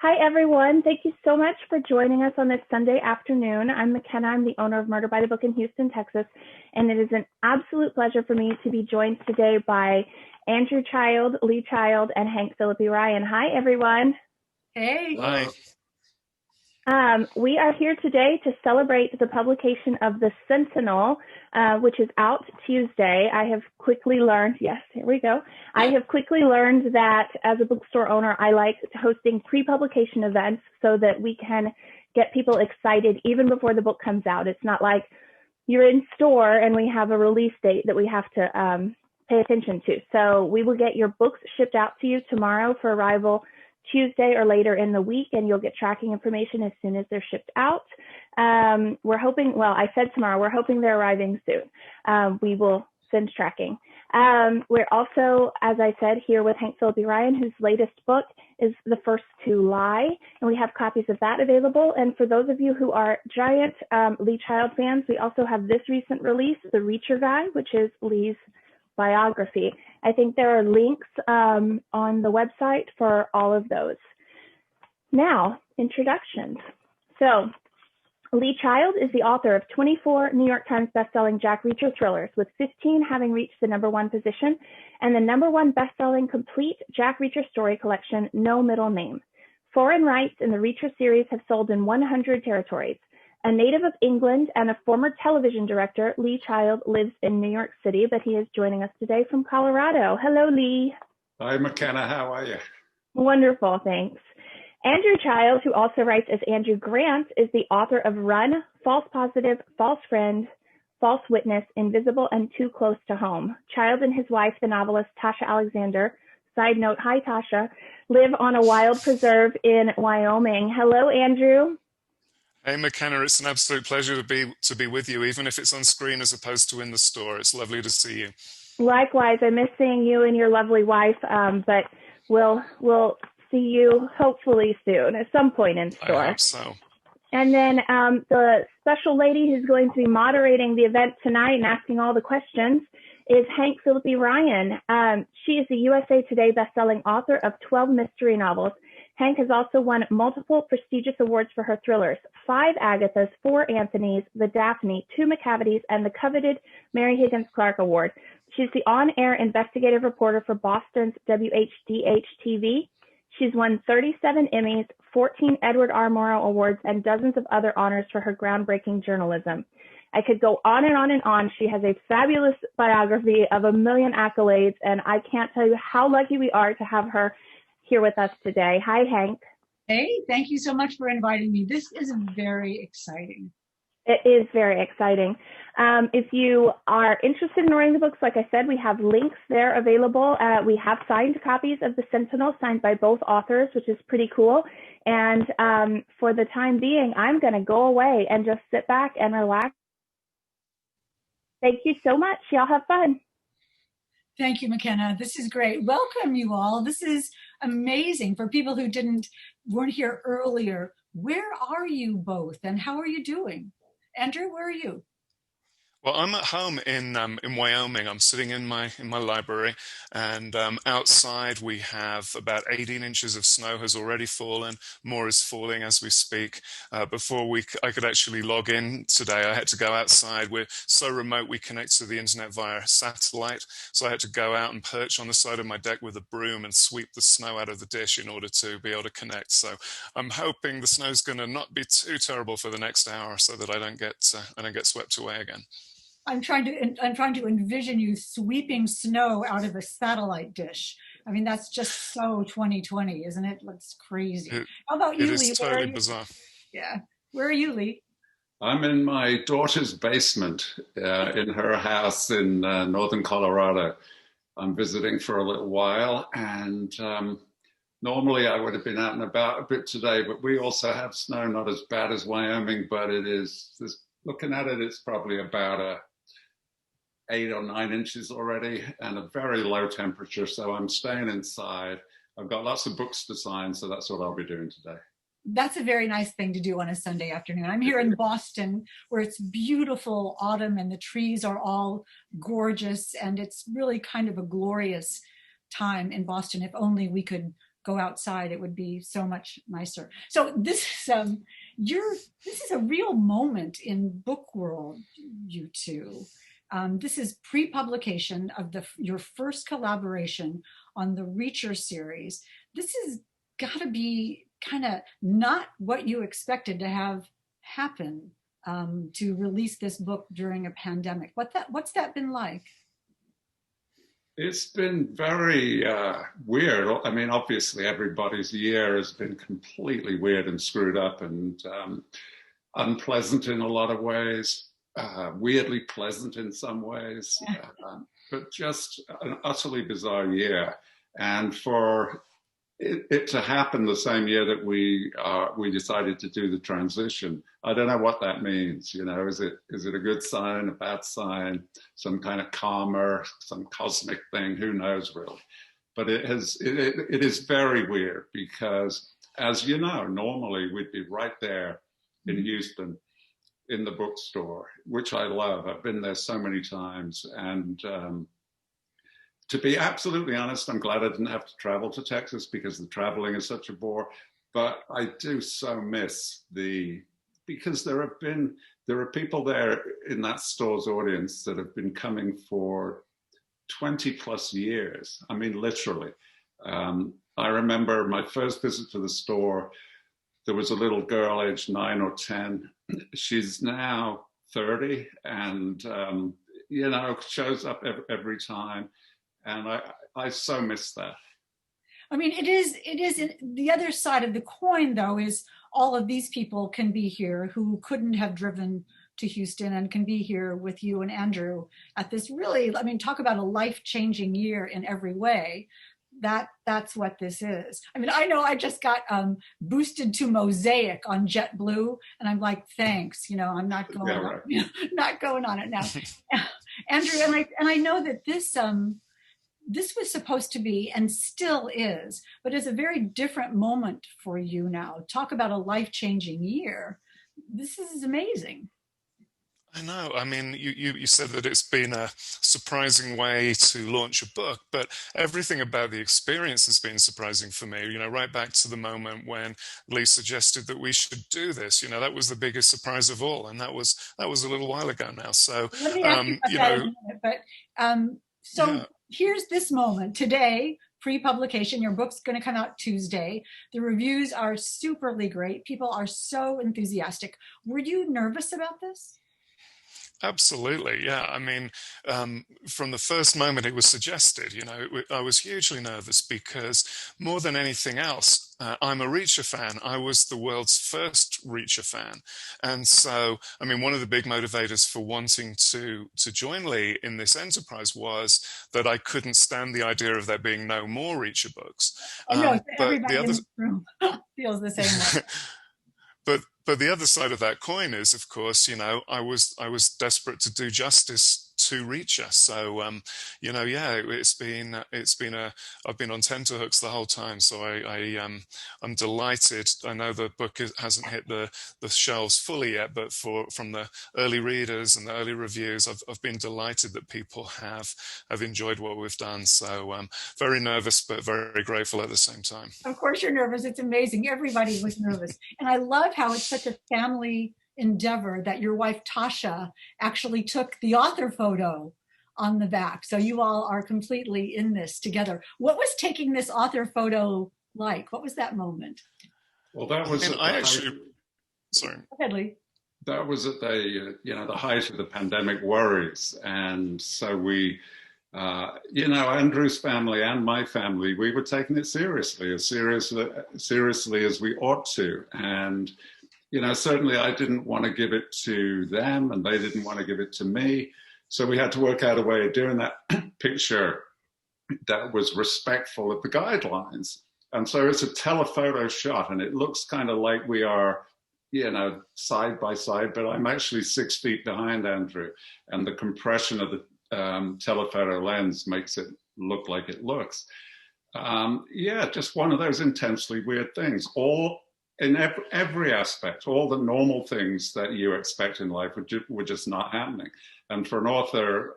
Hi, everyone. Thank you so much for joining us on this Sunday afternoon. I'm McKenna. I'm the owner of Murder by the Book in Houston, Texas, and it is an absolute pleasure for me to be joined today by Andrew Child, Lee Child, and Hank Phillippi Ryan. Hi, everyone. Hey. Hi. We are here today to celebrate the publication of the Sentinel, which is out Tuesday. I have quickly learned, yes, here we go. I have quickly learned that as a bookstore owner, I like hosting pre-publication events so that we can get people excited even before the book comes out. It's not like you're in store and we have a release date that we have to pay attention to. So we will get your books shipped out to you tomorrow for arrival Tuesday or later in the week, and you'll get tracking information as soon as they're shipped out. We're hoping, well, I said tomorrow, we're hoping they're arriving soon. We will send tracking. We're also, as I said, here with Hank Phillippi Ryan, whose latest book is The First to Lie, and we have copies of that available. And for those of you who are giant Lee Child fans, we also have this recent release, The Reacher Guy, which is Lee's biography. I think there are links on the website for all of those. Now, introductions. So, Lee Child is the author of 24 New York Times bestselling Jack Reacher thrillers, with 15 having reached the #1 position, and the #1 bestselling complete Jack Reacher story collection, No Middle Name. Foreign rights in the Reacher series have sold in 100 territories. A native of England and a former television director, Lee Child lives in New York City, but he is joining us today from Colorado. Hello, Lee. Hi, McKenna. How are you? Wonderful, thanks. Andrew Child, who also writes as Andrew Grant, is the author of Run, False Positive, False Friend, False Witness, Invisible, and Too Close to Home. Child and his wife, the novelist Tasha Alexander, side note, hi Tasha, live on a wild preserve in Wyoming. Hello, Andrew. Hey McKenna, it's an absolute pleasure to be with you, even if it's on screen as opposed to in the store. It's lovely to see you. Likewise, I miss seeing you and your lovely wife, but we'll see you hopefully soon at some point in store. I hope so. And then the special lady who's going to be moderating the event tonight and asking all the questions is Hank Phillippi Ryan. She is the USA Today bestselling author of 12 mystery novels. Hank has also won multiple prestigious awards for her thrillers, 5 Agathas, 4 Anthonys, the Daphne, 2 Macavitys, and the coveted Mary Higgins Clark Award. She's the on-air investigative reporter for Boston's WHDH-TV. She's won 37 Emmys, 14 Edward R. Murrow Awards, and dozens of other honors for her groundbreaking journalism. I could go on and on and on. She has a fabulous biography of a million accolades, and I can't tell you how lucky we are to have her here with us today. Hi, Hank. Hey, thank you so much for inviting me. This is very exciting. It is very exciting. If you are interested in ordering the books, like I said, we have links there available. We have signed copies of the Sentinel, signed by both authors, which is pretty cool. And for the time being, I'm going to go away and just sit back and relax. Thank you so much. Y'all have fun. Thank you, McKenna. This is great. Welcome, you all. This is amazing. For people who weren't here earlier, where are you both and how are you doing? Andrew, where are you? Well, I'm at home in Wyoming. I'm sitting in my library, and outside we have about 18 inches of snow has already fallen. More is falling as we speak. Before I could actually log in today, I had to go outside. We're so remote, we connect to the internet via satellite, so I had to go out and perch on the side of my deck with a broom and sweep the snow out of the dish in order to be able to connect. So I'm hoping the snow's going to not be too terrible for the next hour, so that I don't get swept away again. I'm trying to envision you sweeping snow out of a satellite dish. I mean, that's just so 2020, isn't it? That's crazy. How about you, Lee? It is totally bizarre. Yeah. Where are you, Lee? I'm in my daughter's basement in her house in northern Colorado. I'm visiting for a little while, and normally I would have been out and about a bit today, but we also have snow, not as bad as Wyoming, but looking at it, it's probably about 8 or 9 inches already and a very low temperature. So I'm staying inside. I've got lots of books to sign, so that's what I'll be doing today. That's a very nice thing to do on a Sunday afternoon. I'm here in Boston, where it's beautiful autumn and the trees are all gorgeous, and it's really kind of a glorious time in Boston. If only we could go outside, it would be so much nicer. So this is a real moment in book world, you two. This is pre-publication of your first collaboration on the Reacher series. This has got to be kind of not what you expected to have happen, to release this book during a pandemic. What's that been like? It's been very weird. I mean, obviously, everybody's year has been completely weird and screwed up and unpleasant in a lot of ways, weirdly pleasant in some ways, but just an utterly bizarre year. And for it to happen the same year that we decided to do the transition, I don't know what that means. You know, is it a good sign, a bad sign, some kind of karma, some cosmic thing? Who knows, really? But it is very weird because, as you know, normally we'd be right there in Houston in the bookstore, which I love. I've been there so many times, and to be absolutely honest, I'm glad I didn't have to travel to Texas because the traveling is such a bore. But I do so miss because there are people there in that store's audience that have been coming for 20 plus years. I mean, literally. I remember my first visit to the store, there was a little girl aged 9 or 10. She's now 30 and, you know, shows up every time. And I so miss that. I mean, it is the other side of the coin, though, is all of these people can be here who couldn't have driven to Houston and can be here with you and Andrew at this really, I mean, talk about a life-changing year in every way. That's what this is. I mean, I know I just got boosted to Mosaic on JetBlue, and I'm like, thanks, you know, I'm not going on, you know, not going on it now. Andrew, and I know that this was supposed to be, and still is, but it's a very different moment for you now. Talk about a life-changing year. This is amazing. I know. I mean, you said that it's been a surprising way to launch a book, but everything about the experience has been surprising for me. You know, right back to the moment when Lee suggested that we should do this. You know, that was the biggest surprise of all, and that was a little while ago now. So let me ask you about that in a minute. But here's this moment today. Pre-publication, your book's going to come out Tuesday. The reviews are superly great. People are so enthusiastic. Were you nervous about this? Absolutely, yeah. I mean, from the first moment it was suggested, you know, I was hugely nervous because more than anything else, I'm a Reacher fan. I was the world's first Reacher fan. And so, I mean, one of the big motivators for wanting to join Lee in this enterprise was that I couldn't stand the idea of there being no more Reacher books. No, everybody in this room feels the same way. But the other side of that coin is, of course, you know, I was desperate to do justice to Reacher. So, you know, yeah, I've been on tenterhooks the whole time. So I'm delighted. I know the book hasn't hit the shelves fully yet, but from the early readers and the early reviews, I've been delighted that people have enjoyed what we've done. So very nervous, but very grateful at the same time. Of course you're nervous. It's amazing. Everybody was nervous. And I love how it's such a family endeavor that your wife Tasha actually took the author photo on the back. So you all are completely in this together. What was taking this author photo like? What was that moment? Well, that was sorry. Go ahead, Lee. That was at the the height of the pandemic worries, and so we, Andrew's family and my family, we were taking it seriously as we ought to, and. You know, certainly I didn't want to give it to them and they didn't want to give it to me. So we had to work out a way of doing that picture that was respectful of the guidelines. And so it's a telephoto shot and it looks kind of like we are, you know, side by side, but I'm actually 6 feet behind Andrew. And the compression of the telephoto lens makes it look like it looks. Just one of those intensely weird things. In every aspect, all the normal things that you expect in life were just not happening. And for an author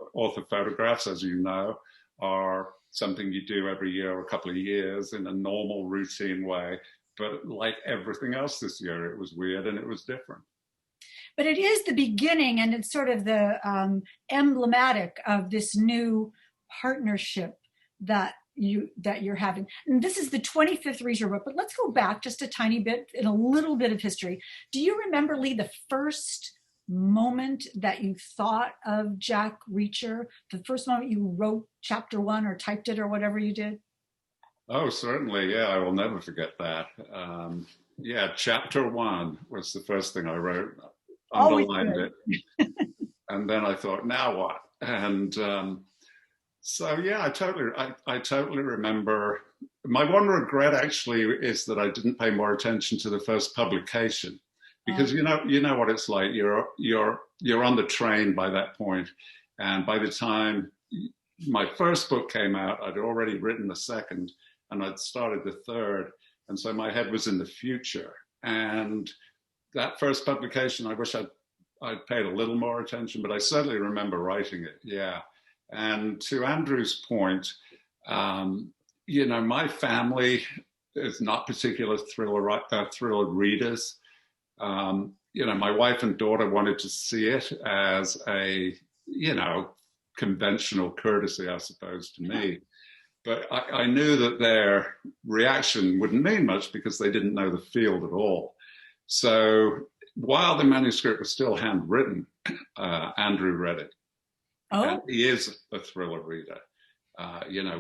photographs, as you know, are something you do every year or a couple of years in a normal routine way. But like everything else this year, it was weird and it was different. But it is the beginning, and it's sort of the emblematic of this new partnership that you're having. And this is the 25th Reacher book, but let's go back just a tiny bit in a little bit of history. Do you remember, Lee, the first moment that you thought of Jack Reacher, the first moment you wrote chapter 1 or typed it or whatever you did? Oh, certainly. Yeah, I will never forget that. Yeah, chapter 1 was the first thing I wrote, underlined it. And then I thought, now what? And so, yeah, I totally remember. My one regret actually is that I didn't pay more attention to the first publication, because you know what it's like. You're on the train by that point, and by the time my first book came out, I'd already written the second, and I'd started the third, and so my head was in the future. And that first publication, I wish I'd paid a little more attention, but I certainly remember writing it. Yeah. And to Andrew's point, my family is not particular thriller readers. My wife and daughter wanted to see it as a, conventional courtesy, I suppose, to me. But I knew that their reaction wouldn't mean much because they didn't know the field at all. So while the manuscript was still handwritten, Andrew read it. Oh. And he is a thriller reader.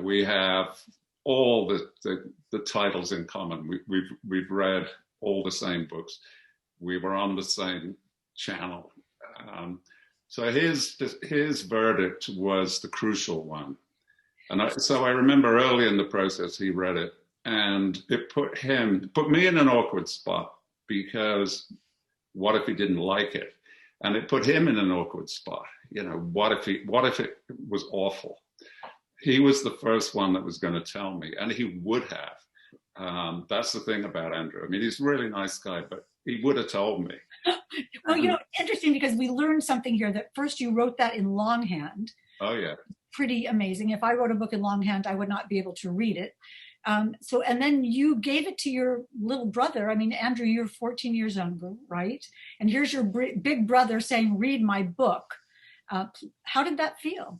We have all the titles in common. We've read all the same books. We were on the same channel. So his verdict was the crucial one. And so I remember early in the process, he read it, and it put me in an awkward spot, because what if he didn't like it? And it put him in an awkward spot. What if it was awful? He was the first one that was going to tell me, and he would have. That's the thing about Andrew. I mean, he's a really nice guy, but he would have told me. Well, interesting, because we learned something here, that first you wrote that in longhand. Oh, yeah. Pretty amazing. If I wrote a book in longhand, I would not be able to read it. And then you gave it to your little brother. I mean, Andrew, you're 14 years younger, right? And here's your big brother saying, read my book. How did that feel?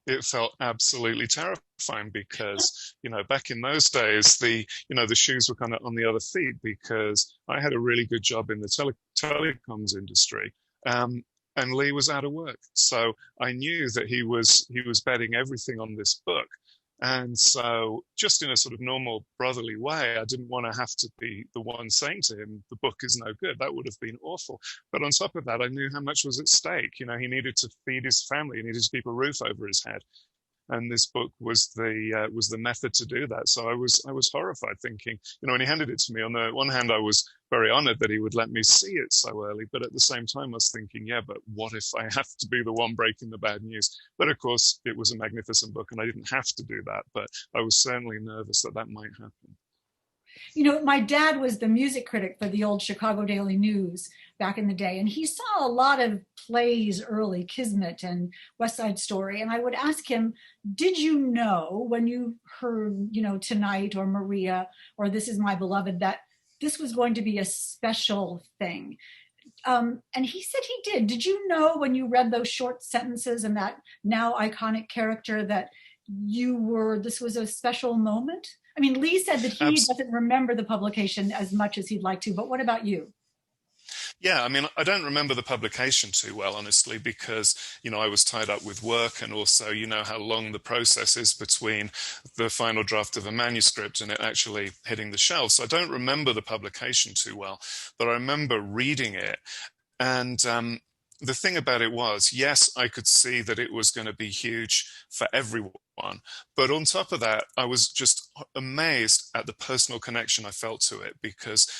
It felt absolutely terrifying, because, back in those days, the shoes were kind of on the other feet, because I had a really good job in the telecoms industry. And Lee was out of work. So I knew that he was betting everything on this book. And so, just in a sort of normal brotherly way, I didn't want to have to be the one saying to him, the book is no good. That would have been awful. But on top of that, I knew how much was at stake. He needed to feed his family. He needed to keep a roof over his head. And this book was the method to do that. So I was horrified, thinking, when he handed it to me, on the one hand, I was very honored that he would let me see it so early. But at the same time, I was thinking, yeah, but what if I have to be the one breaking the bad news? But of course, it was a magnificent book, and I didn't have to do that. But I was certainly nervous that might happen. My dad was the music critic for the old Chicago Daily News back in the day, and he saw a lot of plays early, Kismet and West Side Story. And I would ask him, did you know when you heard, Tonight or Maria or This Is My Beloved, that this was going to be a special thing? And he said he did. Did you know when you read those short sentences and that now iconic character that this was a special moment? I mean, Lee said that he doesn't remember the publication as much as he'd like to, but what about you? Yeah, I mean, I don't remember the publication too well, honestly, because, I was tied up with work, and also, how long the process is between the final draft of a manuscript and it actually hitting the shelves. So I don't remember the publication too well, but I remember reading it. And the thing about it was, yes, I could see that it was going to be huge for everyone. But on top of that, I was just amazed at the personal connection I felt to it, because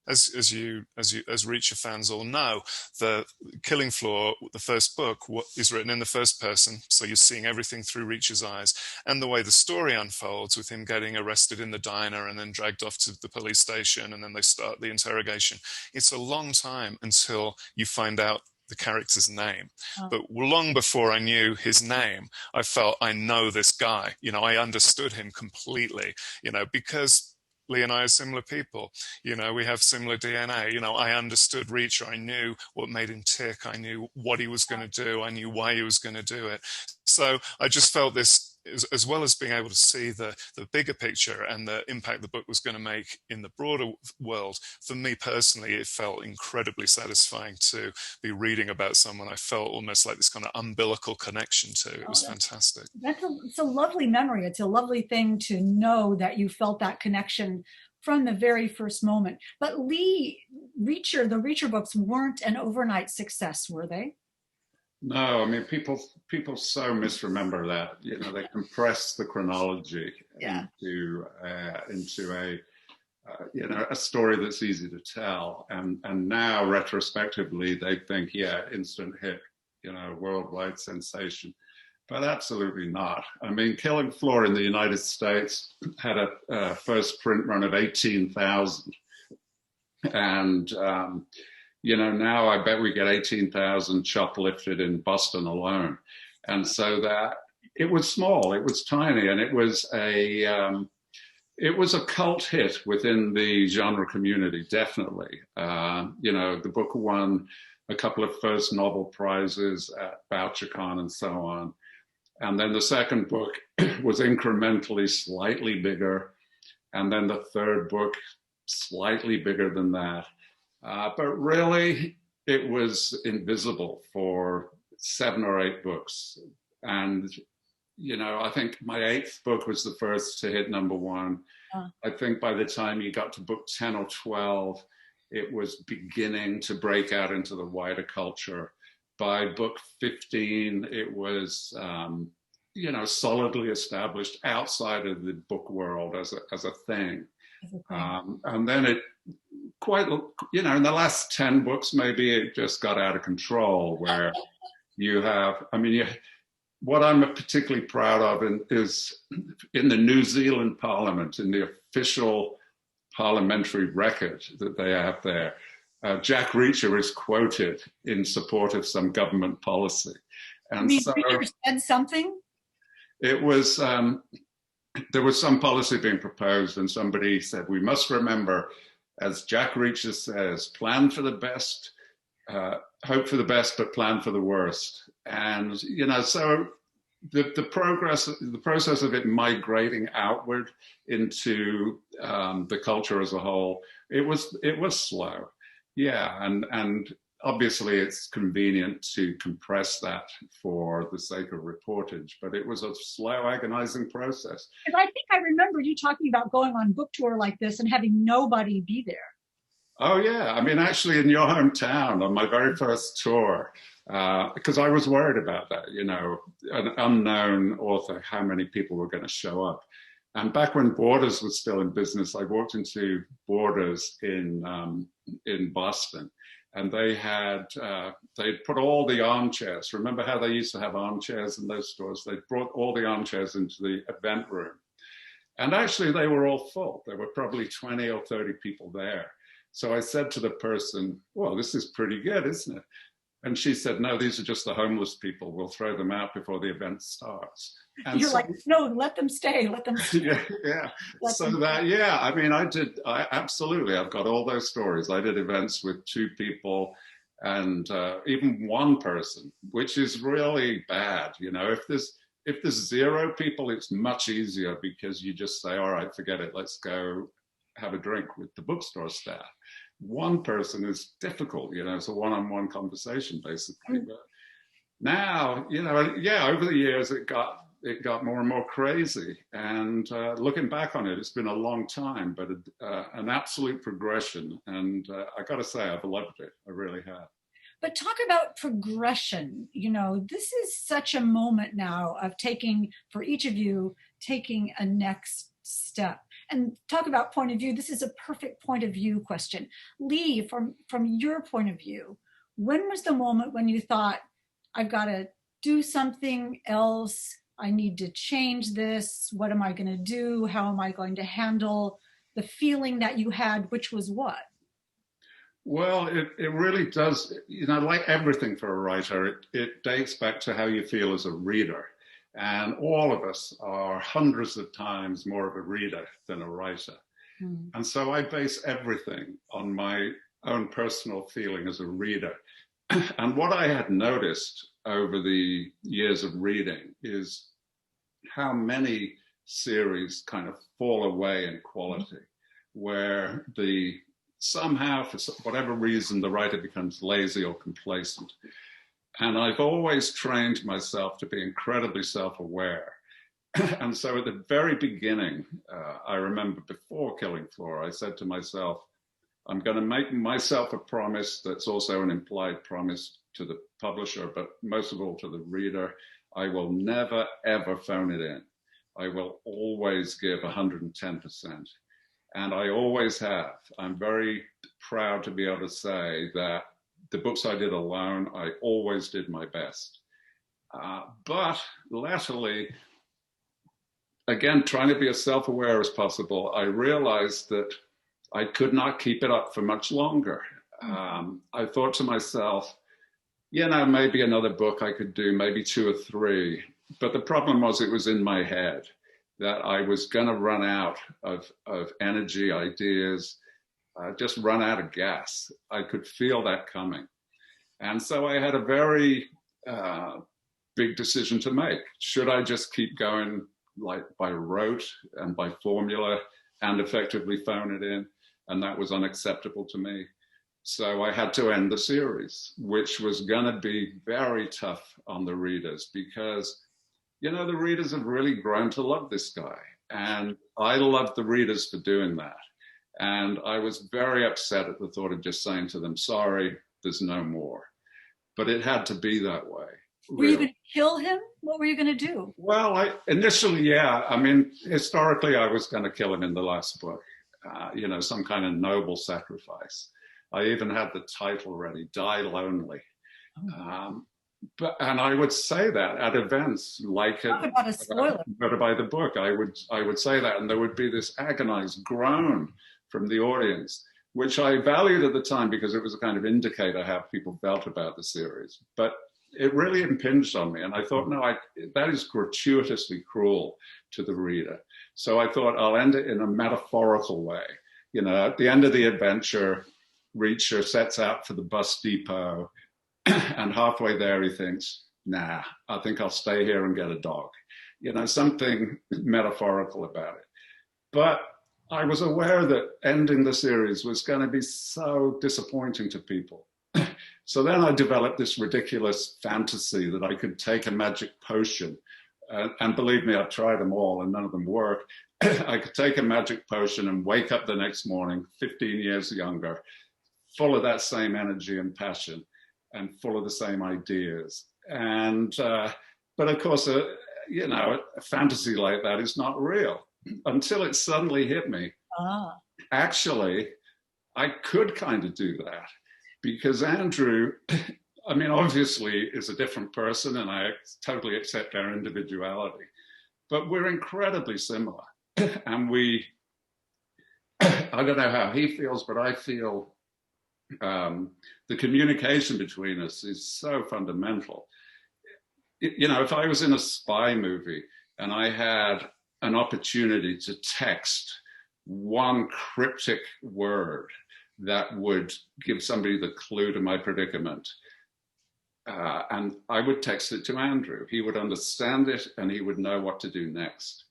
as Reacher fans all know, the Killing Floor, the first book, is written in the first person, so you're seeing everything through Reacher's eyes. And the way the story unfolds, with him getting arrested in the diner and then dragged off to the police station, and then they start the interrogation. It's a long time until you find out the character's name. Oh. But long before I knew his name, I felt, I know this guy. You know, I understood him completely, you know, because Lee and I are similar people. You know, we have similar DNA. You know, I understood Reacher. I knew what made him tick. I knew what he was going to do. I knew why he was going to do it. So I just felt this, as well as being able to see the bigger picture and the impact the book was going to make in the broader world, for me personally, it felt incredibly satisfying to be reading about someone I felt almost like this kind of umbilical connection to. It was fantastic. It's a lovely memory. It's a lovely thing to know that you felt that connection from the very first moment. But Lee, the Reacher books weren't an overnight success, were they? No, I mean, people so misremember that. You know, they compress the chronology into a you know, a story that's easy to tell, and now retrospectively they think, yeah, instant hit, you know, worldwide sensation, but absolutely not. I mean, Killing Floor in the United States had a first print run of 18,000, and you know, now I bet we get 18,000 shoplifted in Boston alone. And so that it was small, it was tiny, and it was a cult hit within the genre community, definitely. You know, the book won a couple of first novel prizes at BoucherCon and so on. And then the second book was incrementally slightly bigger. And then the third book, slightly bigger than that. But really, it was invisible for 7 or 8 books. And, you know, I think my 8th book was the first to hit #1. I think by the time you got to book 10 or 12, it was beginning to break out into the wider culture. By book 15, it was, you know, solidly established outside of the book world as a thing. And then it quite, you know, in the last 10 books, maybe it just got out of control, where you have, I mean, what I'm particularly proud of is in the New Zealand Parliament, in the official parliamentary record that they have there, Jack Reacher is quoted in support of some government policy. And so Reacher said something? It was, there was some policy being proposed, and somebody said, we must remember, as Jack Reacher says, plan for the best, hope for the best, but plan for the worst. And, you know, so the process of it migrating outward into the culture as a whole, it was slow. Yeah, and obviously it's convenient to compress that for the sake of reportage, but it was a slow, agonizing process. Because I think I remember you talking about going on book tour like this and having nobody be there. Oh yeah, I mean, actually in your hometown on my very first tour, because I was worried about that, you know, an unknown author, how many people were going to show up. And back when Borders was still in business, I walked into Borders in Boston, and they had they'd put all the armchairs. Remember how they used to have armchairs in those stores? They brought all the armchairs into the event room, and actually they were all full. There were probably 20 or 30 people there. So I said to the person, well, this is pretty good, isn't it? And she said, no, these are just the homeless people. We'll throw them out before the event starts. And you're so, like, no, let them stay, let them stay. Yeah. So that, yeah, I mean, I absolutely, I've got all those stories. I did events with 2 people and even 1 person, which is really bad. You know, if there's 0 people, it's much easier because you just say, all right, forget it. Let's go have a drink with the bookstore staff. 1 person is difficult, you know, it's a one-on-one conversation basically. But now, you know, yeah, over the years it got more and more crazy. And looking back on it, it's been a long time, but an absolute progression. And I got to say, I've loved it. I really have. But talk about progression. You know, this is such a moment now of for each of you, taking a next step. And talk about point of view. This is a perfect point of view question. Lee, from your point of view, when was the moment when you thought, I've got to do something else? I need to change this. What am I going to do? How am I going to handle the feeling that you had, which was what? Well, it really does, like everything for a writer, it dates back to how you feel as a reader. And all of us are hundreds of times more of a reader than a writer. Mm. And so I base everything on my own personal feeling as a reader. And what I had noticed over the years of reading is how many series kind of fall away in quality, where somehow, for whatever reason, the writer becomes lazy or complacent. And I've always trained myself to be incredibly self-aware. And so at the very beginning, I remember before Killing Floor, I said to myself, I'm going to make myself a promise that's also an implied promise to the publisher, but most of all to the reader. I will never, ever phone it in. I will always give 110%. And I always have. I'm very proud to be able to say that the books I did alone, I always did my best. But latterly, again, trying to be as self-aware as possible, I realized that I could not keep it up for much longer. I thought to myself, maybe another book I could do, maybe 2 or 3. But the problem was it was in my head that I was going to run out of energy, ideas, just run out of gas. I could feel that coming. And so I had a very big decision to make. Should I just keep going like by rote and by formula and effectively phone it in? And that was unacceptable to me. So I had to end the series, which was going to be very tough on the readers because, the readers have really grown to love this guy. And I loved the readers for doing that. And I was very upset at the thought of just saying to them, sorry, there's no more. But it had to be that way. Were you going to kill him? What were you going to do? Well, initially, yeah. I mean, historically, I was going to kill him in the last book, some kind of noble sacrifice. I even had the title ready, Die Lonely. Oh. And I would say that at events like Talk about a spoiler. By the book, I would say that, and there would be this agonized groan from the audience, which I valued at the time because it was a kind of indicator how people felt about the series. But it really impinged on me, and I thought, no, that is gratuitously cruel to the reader. So I thought I'll end it in a metaphorical way. At the end of the adventure, Reacher sets out for the bus depot. And halfway there, he thinks, nah, I think I'll stay here and get a dog. Something metaphorical about it. But I was aware that ending the series was going to be so disappointing to people. So then I developed this ridiculous fantasy that I could take a magic potion. And believe me, I've tried them all and none of them work. I could take a magic potion and wake up the next morning, 15 years younger, full of that same energy and passion, and full of the same ideas. And, but of course, a fantasy like that is not real until it suddenly hit me. Actually, I could kind of do that because Andrew, I mean, obviously is a different person and I totally accept our individuality, but we're incredibly similar. And I don't know how he feels, but I feel the communication between us is so fundamental. If I was in a spy movie and I had an opportunity to text one cryptic word that would give somebody the clue to my predicament, and I would text it to Andrew. He would understand it and he would know what to do next.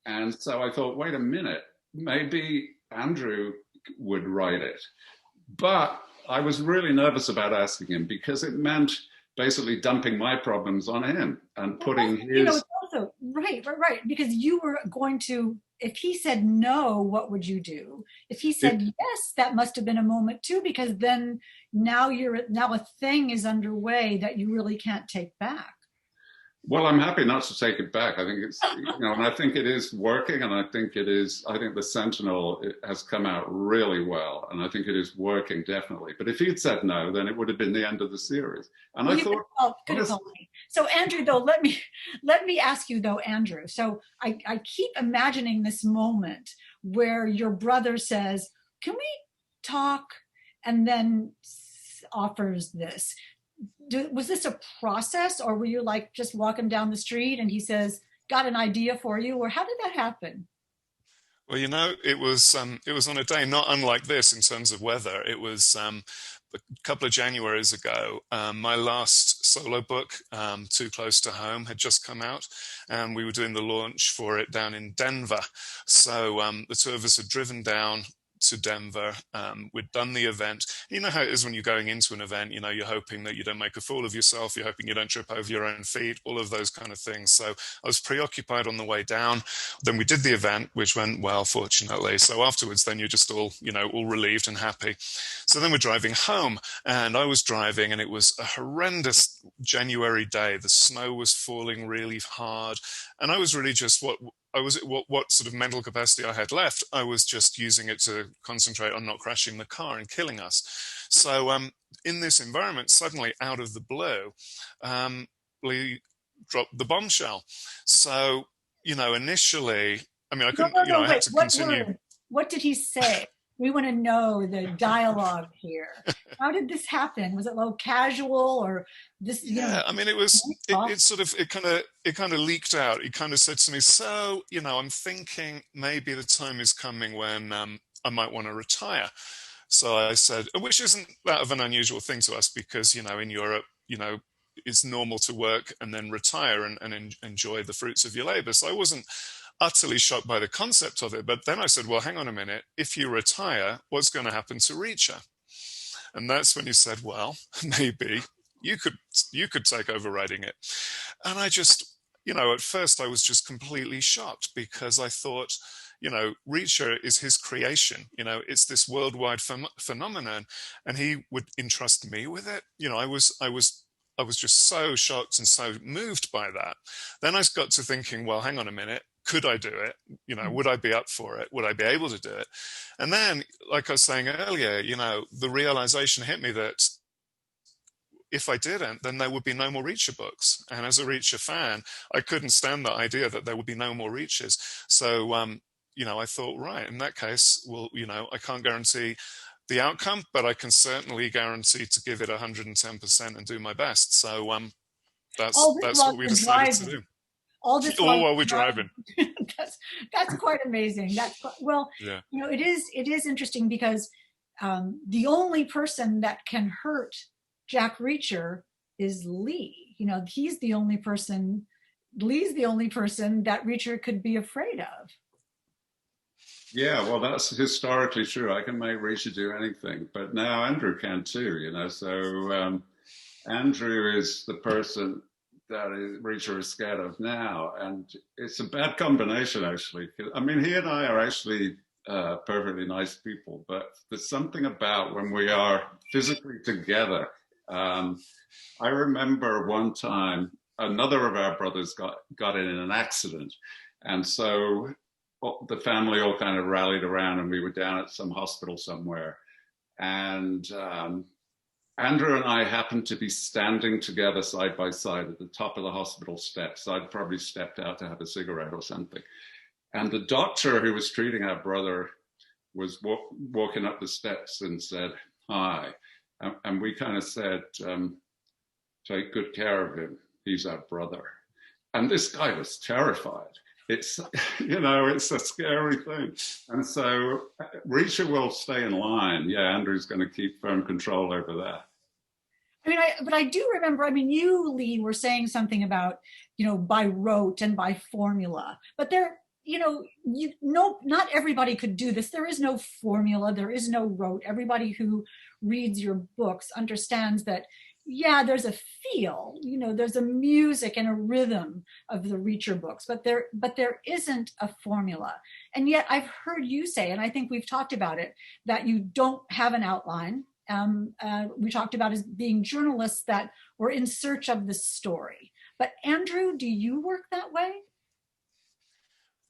And so I thought, wait a minute, maybe Andrew would write it. But I was really nervous about asking him because it meant basically dumping my problems on him and putting his... Also, right. Because you were going to, if he said no, what would you do? If he said yes, that must have been a moment too, because then now a thing is underway that you really can't take back. Well, I'm happy not to take it back. I think it's, and I think it is working, and I think the Sentinel has come out really well, and I think it is working definitely. But if he'd said no, then it would have been the end of the series. And I thought, so Andrew, though, let me ask you though, Andrew. So I keep imagining this moment where your brother says, "Can we talk?" and then offers this. Was this a process, or were you like just walking down the street and he says, got an idea for you, or how did that happen? Well, it was on a day not unlike this in terms of weather. It was a couple of Januaries ago. My last solo book, Too Close to Home, had just come out, and we were doing the launch for it down in Denver. So the two of us had driven down to Denver. We'd done the event. You know how it is when you're going into an event, you're hoping that you don't make a fool of yourself. You're hoping you don't trip over your own feet, all of those kind of things. So I was preoccupied on the way down. Then we did the event, which went well, fortunately. So afterwards, then you're just all relieved and happy. So then we're driving home, and I was driving, and it was a horrendous January day. The snow was falling really hard. And I was really just what sort of mental capacity I had left, I was just using it to concentrate on not crashing the car and killing us. So in this environment, suddenly out of the blue, Lee dropped the bombshell. So, initially, I mean, I couldn't, No, I had to continue. What did he say? We want to know the dialogue here. How did this happen? Was it low casual, or this? Yeah, I mean, it kind of leaked out. He kind of said to me, so, I'm thinking maybe the time is coming when I might want to retire. So I said, which isn't that of an unusual thing to us, because, in Europe, it's normal to work and then retire and enjoy the fruits of your labor. So I wasn't utterly shocked by the concept of it. But then I said, well, hang on a minute. If you retire, what's going to happen to Reacher? And that's when he said, well, maybe you could take over writing it. And I just, at first I was just completely shocked, because I thought, Reacher is his creation. It's this worldwide phenomenon, and he would entrust me with it. I was just so shocked and so moved by that. Then I got to thinking, well, hang on a minute. Could I do it? Would I be up for it? Would I be able to do it? And then, like I was saying earlier, the realization hit me that if I didn't, then there would be no more Reacher books. And as a Reacher fan, I couldn't stand the idea that there would be no more Reachers. So, I thought, right, in that case, well, I can't guarantee the outcome, but I can certainly guarantee to give it 110% and do my best. So that's what we decided to do. All this while we're driving. that's quite amazing. Yeah. It is interesting, because the only person that can hurt Jack Reacher is Lee. Lee's the only person that Reacher could be afraid of. Yeah, well, that's historically true. I can make Reacher do anything, but now Andrew can too, So Andrew is the person that Reacher is scared of now, and it's a bad combination, actually. I mean, he and I are actually perfectly nice people, but there's something about when we are physically together. I remember one time another of our brothers got in an accident, and so the family all kind of rallied around, and we were down at some hospital somewhere, and Andrew and I happened to be standing together side by side at the top of the hospital steps. I'd probably stepped out to have a cigarette or something. And the doctor who was treating our brother was walking up the steps and said, hi. And we kind of said, take good care of him. He's our brother. And this guy was terrified. It's, it's a scary thing. And so Reacher will stay in line. Yeah, Andrew's going to keep firm control over that. But I do remember, you, Lee, were saying something about, by rote and by formula. But not everybody could do this. There is no formula. There is no rote. Everybody who reads your books understands that, yeah, there's a feel, there's a music and a rhythm of the Reacher books, but there isn't a formula. And yet I've heard you say, and I think we've talked about it, that you don't have an outline. We talked about as being journalists that were in search of the story. But Andrew, do you work that way?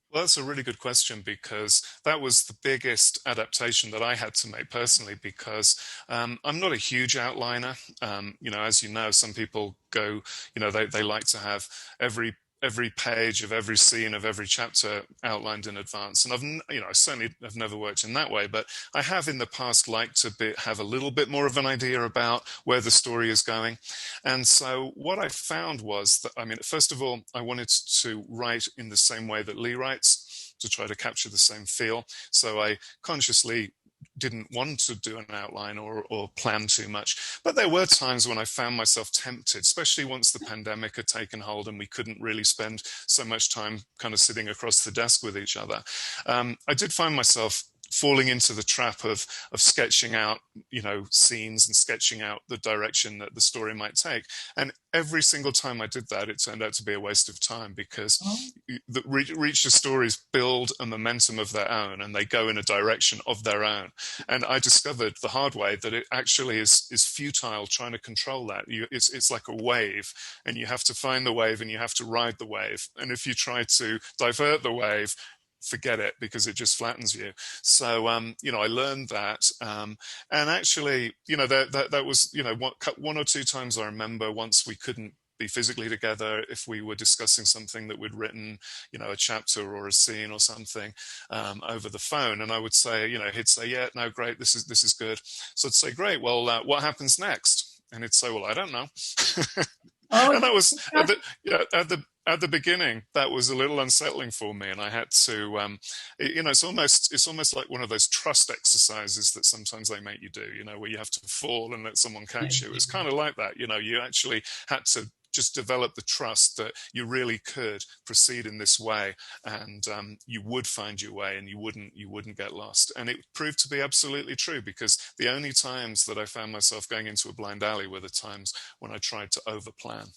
Well, that's a really good question, because that was the biggest adaptation that I had to make personally, because I'm not a huge outliner. As you know, some people go, they like to have every every page of every scene of every chapter outlined in advance. And I certainly have never worked in that way, but I have in the past liked to have a little bit more of an idea about where the story is going. And so what I found was that, I mean, first of all, I wanted to write in the same way that Lee writes, to try to capture the same feel. So I consciously didn't want to do an outline or plan too much. But there were times when I found myself tempted, especially once the pandemic had taken hold and we couldn't really spend so much time kind of sitting across the desk with each other. I did find myself falling into the trap of sketching out, scenes and sketching out the direction that the story might take. And every single time I did that, it turned out to be a waste of time, because the Reacher stories build a momentum of their own and they go in a direction of their own. And I discovered the hard way that it actually is futile trying to control that. It's like a wave, and you have to find the wave and you have to ride the wave. And if you try to divert the wave, forget it, because it just flattens you. So, I learned that. And actually, that was, one or two times I remember, once we couldn't be physically together, if we were discussing something that we'd written, a chapter or a scene or something, over the phone. And I would say, he'd say, yeah, no, great. This is good. So I'd say, great. Well, what happens next? And he'd say, well, I don't know. And that was at the beginning, that was a little unsettling for me, and I had to, it's almost like one of those trust exercises that sometimes they make you do, where you have to fall and let someone catch you. It's kind of like that, you actually had to just develop the trust that you really could proceed in this way, and you would find your way, and you wouldn't get lost. And it proved to be absolutely true, because the only times that I found myself going into a blind alley were the times when I tried to overplan.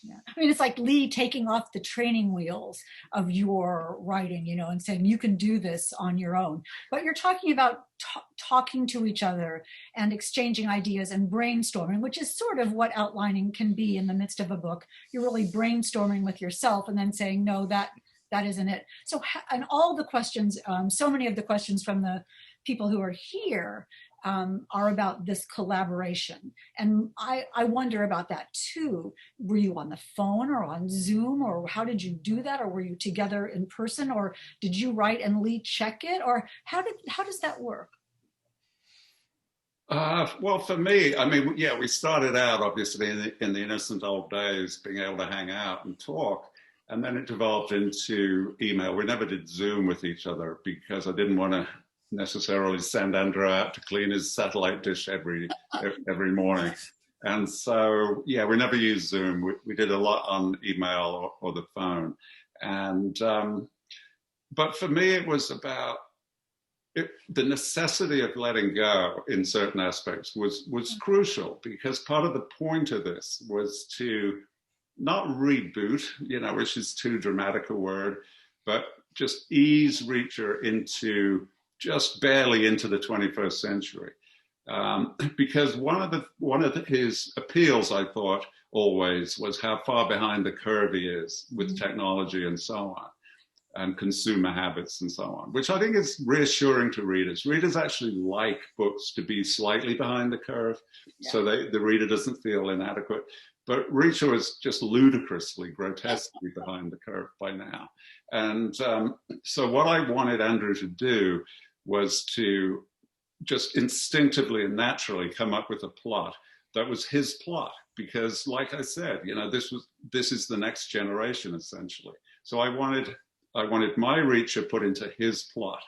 Yeah. I mean, it's like Lee taking off the training wheels of your writing, and saying you can do this on your own. But you're talking about talking to each other and exchanging ideas and brainstorming, which is sort of what outlining can be in the midst of a book. You're really brainstorming with yourself and then saying, no, that isn't it. So, and all the questions, so many of the questions from the people who are here are about this collaboration. And I wonder about that too. Were you on the phone or on Zoom, or how did you do that? Or were you together in person, or did you write and Lee check it? Or how does that work? Well, for me, I mean, yeah, we started out obviously in the innocent old days, being able to hang out and talk. And then it developed into email. We never did Zoom with each other because I didn't want to necessarily send Andrew out to clean his satellite dish every morning. And so, yeah, we never used Zoom. We did a lot on email or the phone. And, but for me, it was about the necessity of letting go in certain aspects was crucial, because part of the point of this was to not reboot, which is too dramatic a word, but just ease Reacher into just barely into the 21st century. Because one of his appeals, I thought, always was how far behind the curve he is with technology and so on, and consumer habits and so on, which I think is reassuring to readers. Readers actually like books to be slightly behind the curve, so the reader doesn't feel inadequate. But Reacher was just ludicrously, grotesquely behind the curve by now. And so what I wanted Andrew to do was to just instinctively and naturally come up with a plot that was his plot, because, like I said, this is the next generation essentially. So I wanted my Reacher put into his plot,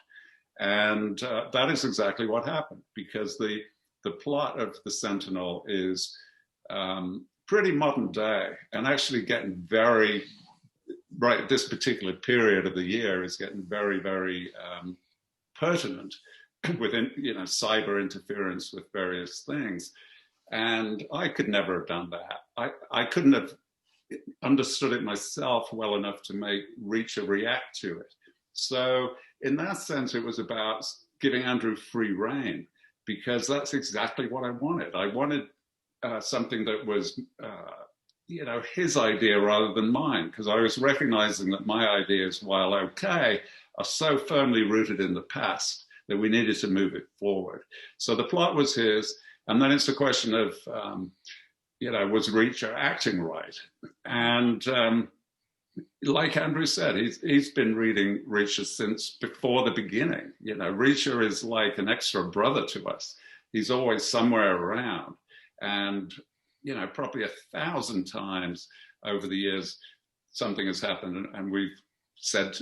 and that is exactly what happened, because the plot of the Sentinel is pretty modern day, and actually getting very right. This particular period of the year is getting very, very pertinent within, cyber interference with various things. And I could never have done that. I couldn't have understood it myself well enough to make Reacher react to it. So in that sense, it was about giving Andrew free rein, because that's exactly what I wanted. I wanted something that was, his idea rather than mine, because I was recognizing that my ideas, while okay, are so firmly rooted in the past that we needed to move it forward. So the plot was his, and then it's a question of, was Reacher acting right? And like Andrew said, he's been reading Reacher since before the beginning. You know, Reacher is like an extra brother to us. He's always somewhere around. And, you know, probably 1,000 times over the years, something has happened and we've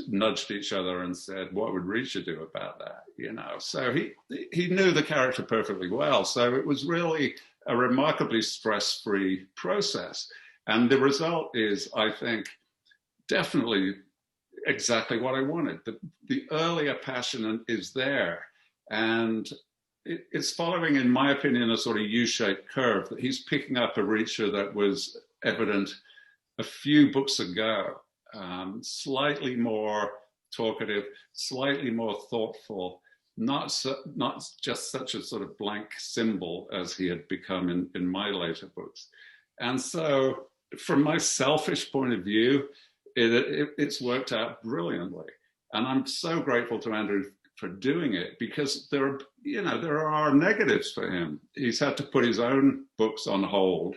nudged each other and said, what would Reacher do about that? You know, so he knew the character perfectly well. So it was really a remarkably stress-free process. And the result is, I think, definitely exactly what I wanted. The earlier passion is there. And it's following, in my opinion, a sort of U-shaped curve, that he's picking up a Reacher that was evident a few books ago, slightly more talkative, slightly more thoughtful, not just such a sort of blank symbol as he had become in my later books. And so from my selfish point of view, it's worked out brilliantly. And I'm so grateful to Andrew for doing it, because there are negatives for him. He's had to put his own books on hold.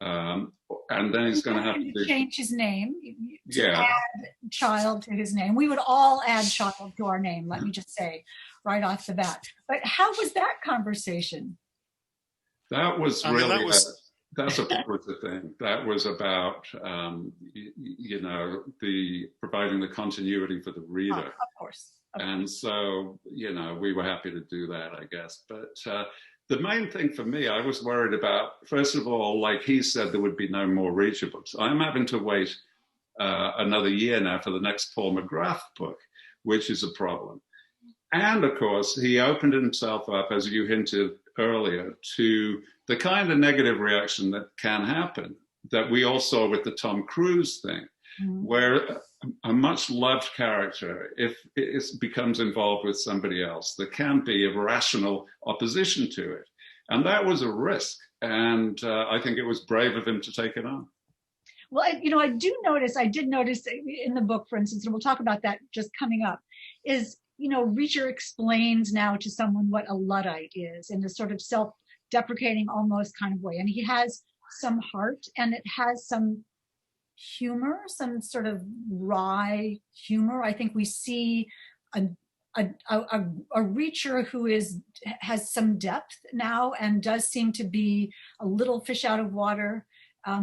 And then he's going to have to change his name to yeah. add child to his name. We would all add child to our name, let me just say right off the bat. But how was that conversation? That was really, that's a Pulitzer thing. That was about, you know, providing the continuity for the reader. Of course. And so, you know, we were happy to do that, I guess. But the main thing for me, I was worried about, first of all, like he said, there would be no more Reacher books. I'm having to wait another year now for the next Paul McGrath book, which is a problem. And of course, he opened himself up, as you hinted earlier, to the kind of negative reaction that can happen, that we all saw with the Tom Cruise thing, where a much loved character, if it becomes involved with somebody else, there can be a rational opposition to it. And that was a risk. And I think it was brave of him to take it on. Well, I did notice in the book, for instance, and we'll talk about that just coming up, is, you know, Reacher explains now to someone what a Luddite is in a sort of self-deprecating almost kind of way. And he has some heart, and it has some humor, some sort of wry humor. I think we see a Reacher who has some depth now and does seem to be a little fish out of water,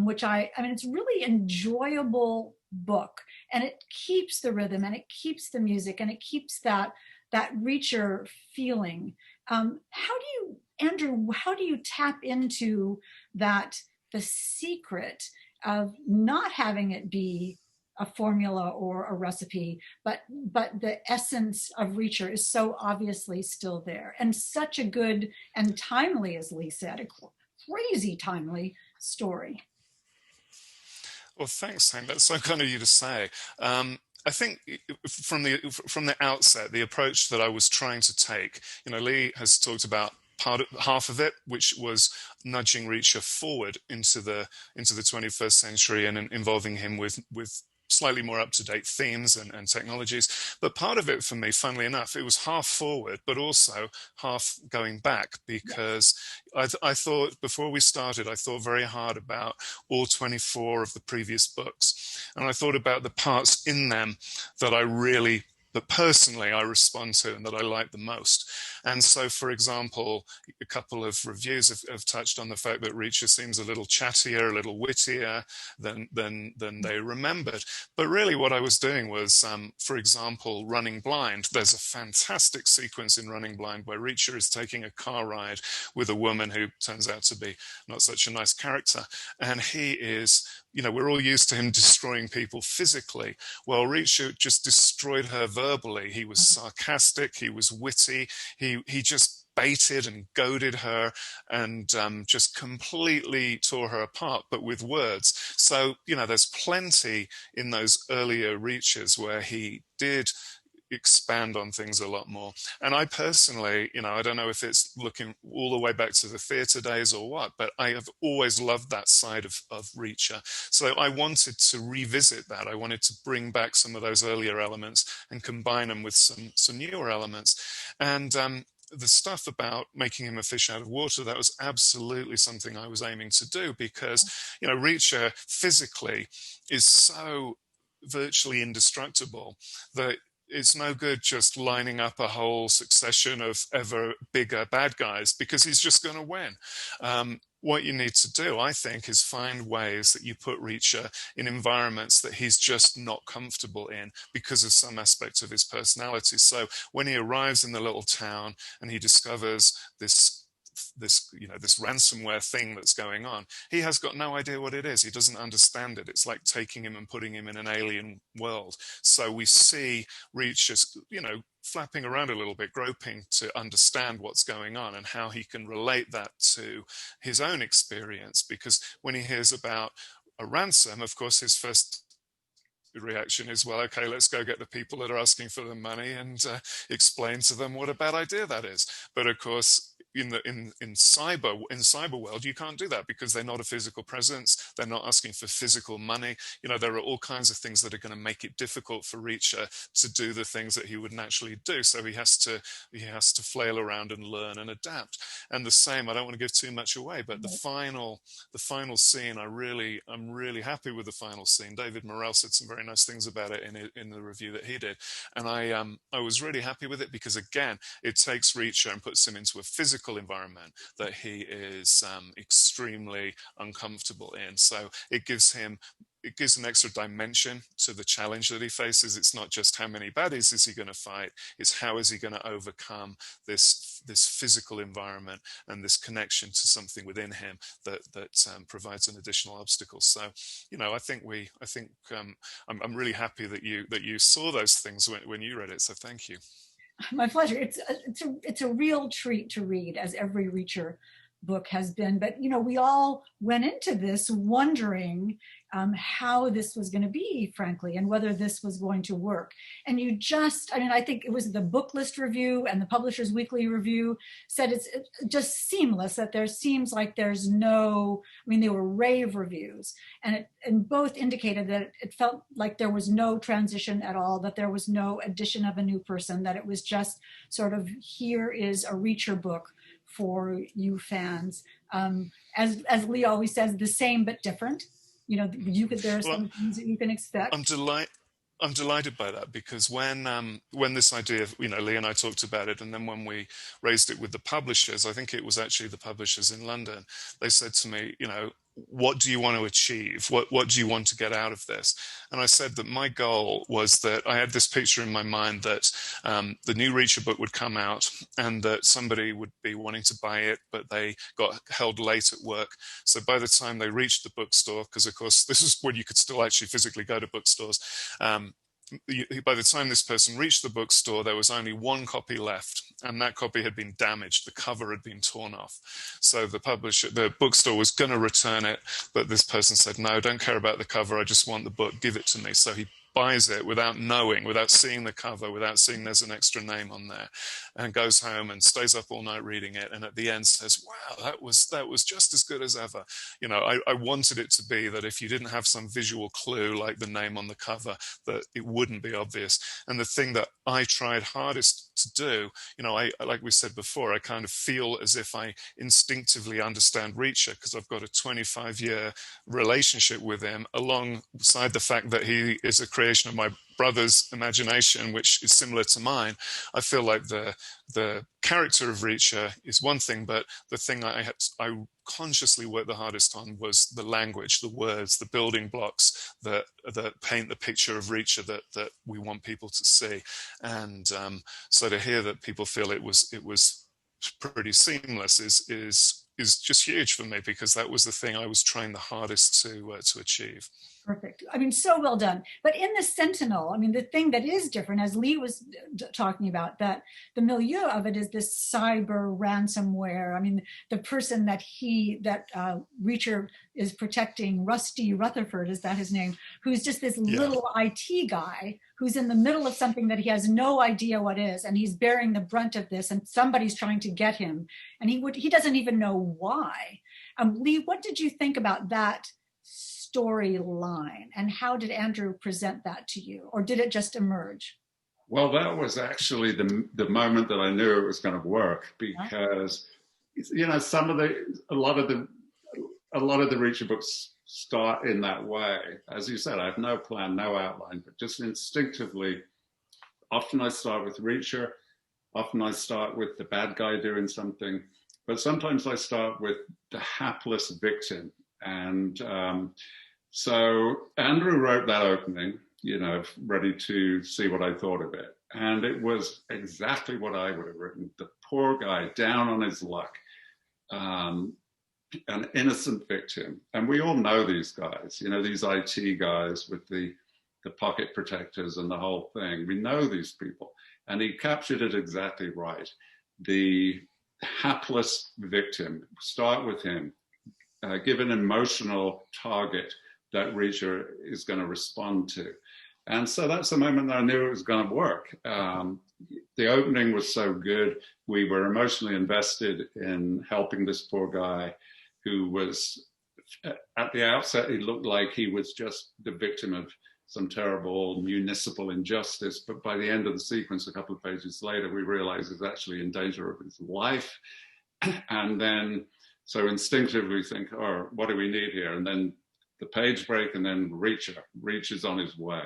which I mean, it's really enjoyable book, and it keeps the rhythm, and it keeps the music, and it keeps that Reacher feeling. Andrew, how do you tap into that, the secret of not having it be a formula or a recipe, but the essence of Reacher is so obviously still there, and such a good and timely, as Lee said, a crazy timely story. Well, thanks, Hank. That's so kind of you to say. I think from the outset, the approach that I was trying to take, you know, Lee has talked about half of it, which was nudging Reacher forward into the 21st century and involving him with slightly more up-to-date themes and technologies. But part of it for me, funnily enough, it was half forward, but also half going back, because I thought, before we started, I thought very hard about all 24 of the previous books. And I thought about the parts in them that personally I respond to and that I like the most. And so, for example, a couple of reviews have touched on the fact that Reacher seems a little chattier, a little wittier than they remembered. But really what I was doing was, for example, Running Blind. There's a fantastic sequence in Running Blind where Reacher is taking a car ride with a woman who turns out to be not such a nice character. And he is, you know, we're all used to him destroying people physically. Well, Reacher just destroyed her verbally. He was sarcastic, he was witty, he just baited and goaded her and just completely tore her apart, but with words. So, you know, there's plenty in those earlier Reachers where he did expand on things a lot more. And I personally, you know, I don't know if it's looking all the way back to the theatre days or what, but I have always loved that side of Reacher. So I wanted to revisit that. I wanted to bring back some of those earlier elements and combine them with some newer elements. And the stuff about making him a fish out of water, that was absolutely something I was aiming to do, because, you know, Reacher physically is so virtually indestructible, that it's no good just lining up a whole succession of ever bigger bad guys, because he's just going to win. What you need to do, I think, is find ways that you put Reacher in environments that he's just not comfortable in because of some aspect of his personality. So when he arrives in the little town and he discovers this ransomware thing that's going on, he has got no idea what it is. He doesn't understand it. It's like taking him and putting him in an alien world. So we see Reacher, flapping around a little bit, groping to understand what's going on and how he can relate that to his own experience. Because when he hears about a ransom, of course, his first reaction is, well, okay, let's go get the people that are asking for the money and explain to them what a bad idea that is. But of course, in cyber world, you can't do that because they're not a physical presence. They're not asking for physical money. There are all kinds of things that are going to make it difficult for Reacher to do the things that he would naturally do. So he has to flail around and learn and adapt. And the same, I don't want to give too much away, but the final scene, I'm really happy with the final scene. David Morrell said some very nice things about it in the review that he did, and I was really happy with it because, again, it takes Reacher and puts him into a physical environment that he is extremely uncomfortable in. So it gives an extra dimension to the challenge that he faces. It's not just how many baddies is he going to fight, it's how is he going to overcome this physical environment and this connection to something within him that provides an additional obstacle. So I'm really happy that you saw those things when you read it, so thank you. My pleasure. It's a real treat to read, as every Reacher book has been. But we all went into this wondering how this was going to be, frankly, and whether this was going to work. And I think it was the Book List review and the Publisher's Weekly review said it's just seamless, that there seems like there's no, they were rave reviews, and both indicated that it felt like there was no transition at all, that there was no addition of a new person, that it was just sort of, here is a Reacher book for you fans. As Lee always says, the same but different. There are some things that you can expect. I'm delighted by that, because when this idea, Lee and I talked about it, and then when we raised it with the publishers, I think it was actually the publishers in London, they said to me, what do you want to achieve? What do you want to get out of this? And I said that my goal was that I had this picture in my mind that the new Reacher book would come out and that somebody would be wanting to buy it, but they got held late at work. So by the time they reached the bookstore, because of course this is when you could still actually physically go to bookstores, by the time this person reached the bookstore, there was only one copy left, and that copy had been damaged. The cover had been torn off. So the bookstore was going to return it, but this person said, no, don't care about the cover. I just want the book. Give it to me. So he buys it without seeing the cover, without seeing there's an extra name on there, and goes home and stays up all night reading it, and at the end says, wow, that was just as good as ever. I wanted it to be that if you didn't have some visual clue like the name on the cover, that it wouldn't be obvious. And the thing that I tried hardest to do, like we said before, I kind of feel as if I instinctively understand Reacher because I've got a 25-year relationship with him, alongside the fact that he is a creation of my brother's imagination, which is similar to mine. I feel like the character of Reacher is one thing, but the thing I consciously worked the hardest on was the language, the words, the building blocks that paint the picture of Reacher that we want people to see. And so to hear that people feel it was pretty seamless is just huge for me, because that was the thing I was trying the hardest to achieve. Perfect. So well done. But in the Sentinel, the thing that is different, as Lee was talking about, that the milieu of it is this cyber ransomware. The person that Reacher is protecting, Rusty Rutherford, is that his name, who's just this little IT guy who's in the middle of something that he has no idea what is, and he's bearing the brunt of this, and somebody's trying to get him, and he doesn't even know why. Lee, what did you think about that storyline, and how did Andrew present that to you, or did it just emerge? Well, that was actually the moment that I knew it was going to work, because a lot of the Reacher books start in that way. As you said, I have no plan, no outline, but just instinctively, often I start with Reacher, often I start with the bad guy doing something, but sometimes I start with the hapless victim. And so Andrew wrote that opening, ready to see what I thought of it. And it was exactly what I would have written. The poor guy down on his luck, an innocent victim. And we all know these guys, these IT guys with the pocket protectors and the whole thing. We know these people. And he captured it exactly right. The hapless victim, start with him, give an emotional target that Reacher is going to respond to. And so that's the moment that I knew it was going to work. The opening was so good. We were emotionally invested in helping this poor guy who was, at the outset, he looked like he was just the victim of some terrible municipal injustice. But by the end of the sequence, a couple of pages later, we realized he's actually in danger of his life. And then, so instinctively we think, oh, what do we need here? And then the page break, and then Reacher's on his way.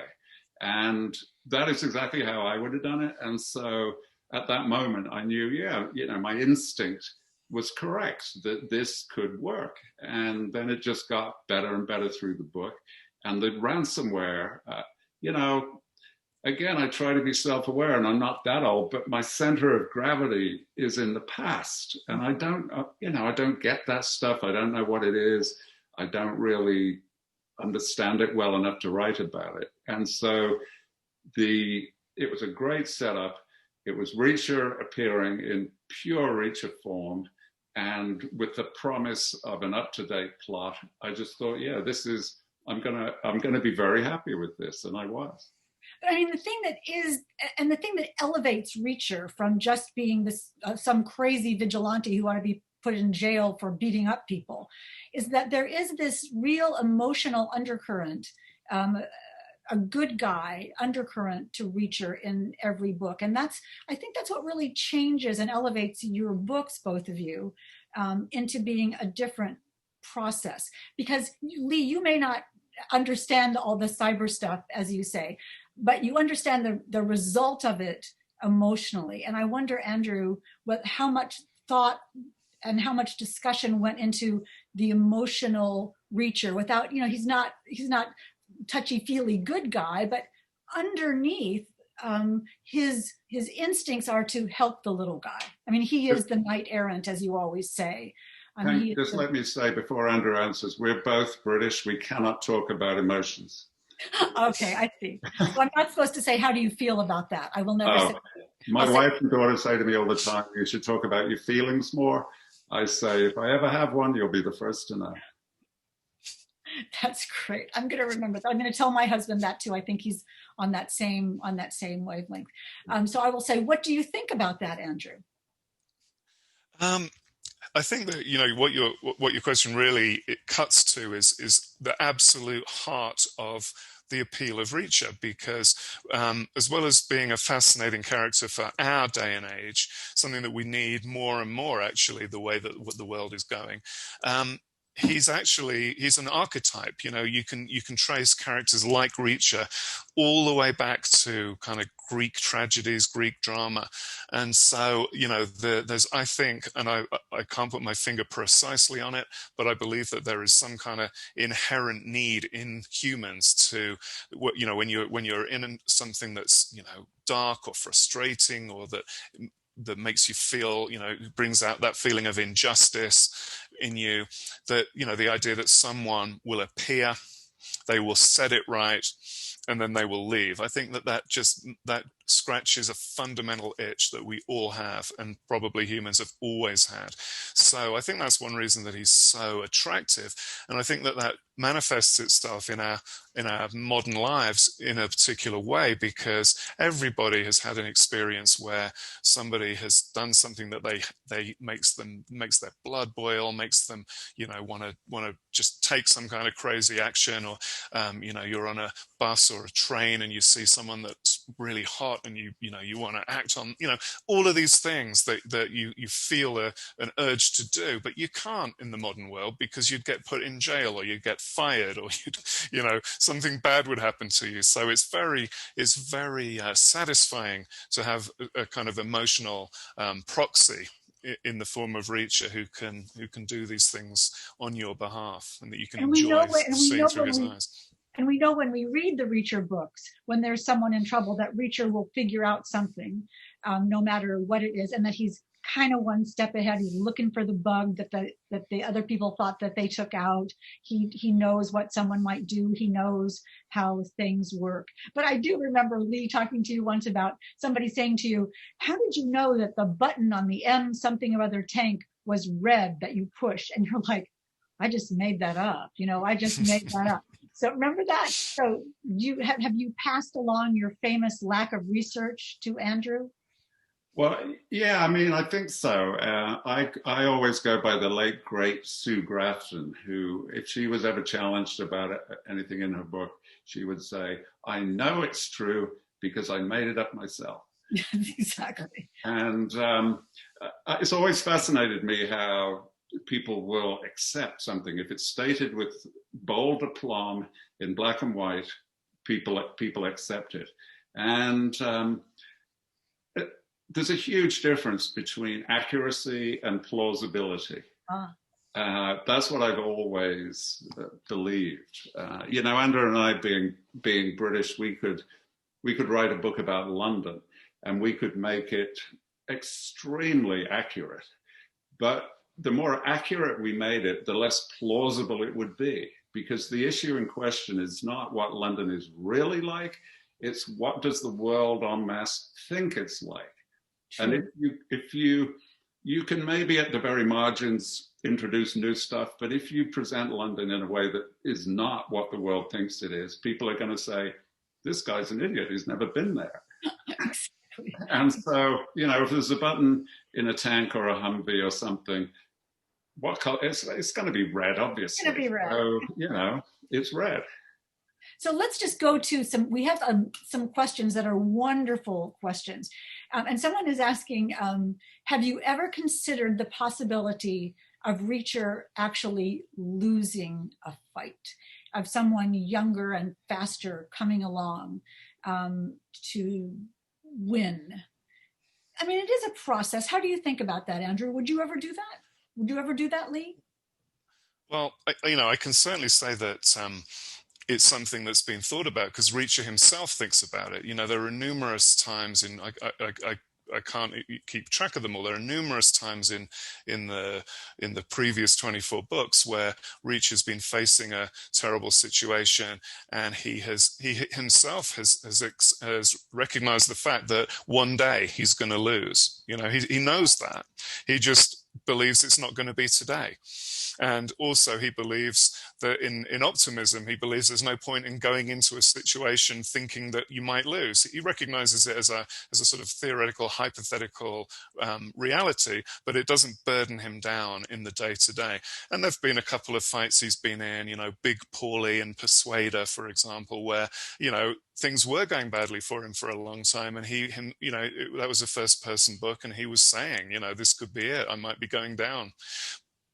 And that is exactly how I would have done it. And so at that moment, I knew, my instinct was correct, that this could work. And then it just got better and better through the book. And the ransomware, again, I try to be self-aware, and I'm not that old, but my center of gravity is in the past. And I don't get that stuff. I don't know what it is. I don't really understand it well enough to write about it. And so it was a great setup. It was Reacher appearing in pure Reacher form, and with the promise of an up-to-date plot. I just thought, I'm gonna be very happy with this, and I was. But I mean, the thing that elevates Reacher from just being this some crazy vigilante who ought to be put in jail for beating up people, is that there is this real emotional undercurrent, a good guy undercurrent to Reacher in every book. And I think that's what really changes and elevates your books, both of you, into being a different process. Because Lee, you may not understand all the cyber stuff, as you say, but you understand the result of it emotionally. And I wonder, Andrew, how much thought and how much discussion went into the emotional Reacher without, he's not touchy-feely good guy, but underneath his instincts are to help the little guy. I mean, he is the knight errant, as you always say. Just let me say before Andrew answers, we're both British. We cannot talk about emotions. Okay, I see. Well, I'm not supposed to say, how do you feel about that? I will never say. My wife and daughter say to me all the time, you should talk about your feelings more. I say, if I ever have one, you'll be the first to know. That's great. I'm going to remember that. I'm going to tell my husband that too. I think he's on that same wavelength. So I will say, what do you think about that, Andrew? I think that what your question really cuts to is the absolute heart of the appeal of Reacher, because as well as being a fascinating character for our day and age, something that we need more and more, actually, the way that the world is going. He's an archetype. You can trace characters like Reacher all the way back to kind of Greek tragedies, Greek drama. And so, there's, I think, and I can't put my finger precisely on it, but I believe that there is some kind of inherent need in humans to, when you're in something that's, dark or frustrating, or that makes you feel, brings out that feeling of injustice in you, that, the idea that someone will appear, they will set it right, and then they will leave. I think that scratches a fundamental itch that we all have, and probably humans have always had. So I think that's one reason that he's so attractive. And I think that manifests itself in our modern lives in a particular way, because everybody has had an experience where somebody has done something that they makes their blood boil, makes them want to just take some kind of crazy action, or you're on a bus or a train and you see someone that's really hot and you want to act on, all of these things that you feel an urge to do, but you can't in the modern world because you'd get put in jail or you'd get fired or something bad would happen to you. So it's very satisfying to have a kind of emotional proxy in the form of Reacher who can do these things on your behalf and that you can enjoy seeing through his eyes. And we know when we read the Reacher books, when there's someone in trouble, that Reacher will figure out something, no matter what it is, and that he's kind of one step ahead. He's looking for the bug that the other people thought that they took out. He knows what someone might do. He knows how things work. But I do remember, Lee, talking to you once about somebody saying to you, how did you know that the button on the M something or other tank was red that you push? And you're like, I just made that up. I just made that up. So remember that. So have you passed along your famous lack of research to Andrew? Well, yeah, I mean, I think so. I always go by the late, great Sue Grafton, who, if she was ever challenged about anything in her book, she would say, I know it's true because I made it up myself. Exactly. And it's always fascinated me how people will accept something. If it's stated with bold aplomb in black and white, people accept it. And there's a huge difference between accuracy and plausibility. That's what I've always believed. Andrew and I, being British, we could write a book about London and we could make it extremely accurate. But the more accurate we made it, the less plausible it would be, because the issue in question is not what London is really like, it's what does the world en masse think it's like. Sure. And if you can maybe at the very margins introduce new stuff, but if you present London in a way that is not what the world thinks it is, people are going to say, this guy's an idiot, he's never been there. And so, if there's a button in a tank or a Humvee or something, what color? It's going to be red, obviously. It's going to be red. So, it's red. So let's just go to we have some questions that are wonderful questions. And someone is asking, have you ever considered the possibility of Reacher actually losing a fight, of someone younger and faster coming along to win? I mean, it is a process. How do you think about that, Andrew? Would you ever do that? Would you ever do that, Lee? Well, I can certainly say that it's something that's been thought about because Reacher himself thinks about it. There are numerous times I can't keep track of them all. There are numerous times in the previous 24 books where Reacher's been facing a terrible situation, and he himself has recognized the fact that one day he's going to lose. He knows that. He just believes it's not going to be today. And also he believes that in optimism, he believes there's no point in going into a situation thinking that you might lose. He recognizes it as a sort of theoretical, hypothetical reality, but it doesn't burden him down in the day-to-day. And there've been a couple of fights he's been in, Big Paulie and Persuader, for example, where, things were going badly for him for a long time. And that was a first-person book, and he was saying, this could be it. I might be going down.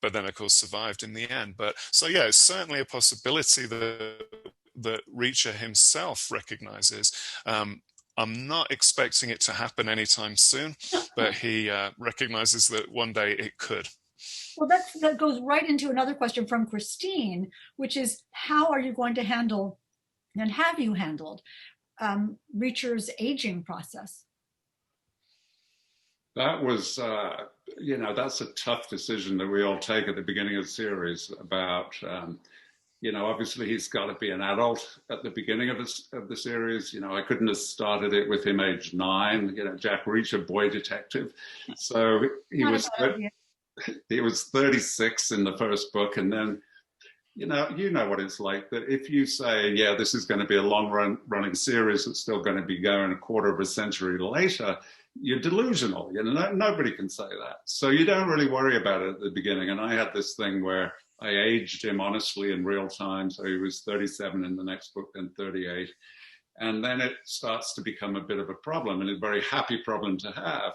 But then, of course, survived in the end. But so, yeah, it's certainly a possibility that Reacher himself recognizes. I'm not expecting it to happen anytime soon, but he recognizes that one day it could. Well, that goes right into another question from Christine, which is, how are you going to handle, and have you handled, Reacher's aging process? That was, that's a tough decision that we all take at the beginning of the series about, obviously he's got to be an adult at the beginning of the series. I couldn't have started it with him age 9, Jack Reacher, boy detective. So he was 36 in the first book. And then, you know what it's like, that if you say, yeah, this is going to be a long running series that's still going to be going a quarter of a century later, you're delusional. Nobody can say that. So you don't really worry about it at the beginning. And I had this thing where I aged him honestly in real time. So he was 37 in the next book, then 38. And then it starts to become a bit of a problem, and a very happy problem to have.